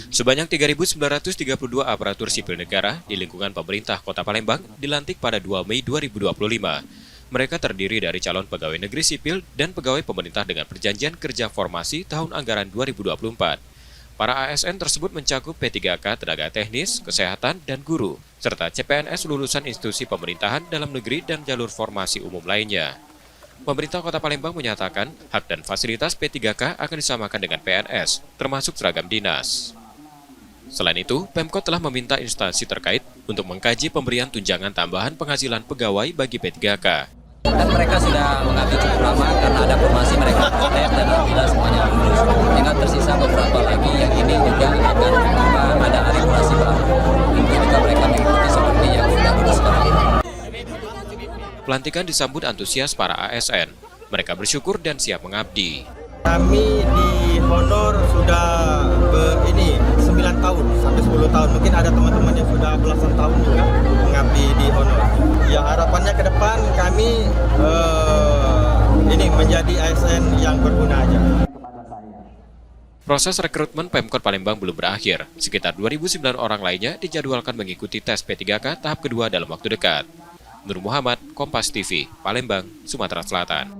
Sebanyak 3.932 aparatur sipil negara di lingkungan pemerintah Kota Palembang dilantik pada 2 Mei 2025. Mereka terdiri dari calon pegawai negeri sipil dan pegawai pemerintah dengan perjanjian kerja formasi tahun anggaran 2024. Para ASN tersebut mencakup P3K tenaga teknis, kesehatan, dan guru, serta CPNS lulusan institusi pemerintahan dalam negeri dan jalur formasi umum lainnya. Pemerintah Kota Palembang menyatakan hak dan fasilitas P3K akan disamakan dengan PNS, termasuk seragam dinas. Selain itu, Pemkot telah meminta instansi terkait untuk mengkaji pemberian tunjangan tambahan penghasilan pegawai bagi P3K. Dan mereka sudah mengabdi cukup lama karena ada formasi mereka praktek dan alhamdulillah semuanya lulus. Tinggal tersisa beberapa lagi yang ini juga akan ada regulasi baru untuk juga mereka mengikuti seperti yang sudah lulus sekarang. Pelantikan disambut antusias para ASN. Mereka bersyukur dan siap mengabdi. Kami di honor sudah 9 tahun sampai 10 tahun. Mungkin ada teman-teman yang sudah belasan tahun juga mengabdi di honor. Ya harapannya ke depan kami menjadi ASN yang berguna aja. Proses rekrutmen Pemkot Palembang belum berakhir. Sekitar 2.009 orang lainnya dijadwalkan mengikuti tes P3K tahap kedua dalam waktu dekat. Nur Muhammad, Kompas TV, Palembang, Sumatera Selatan.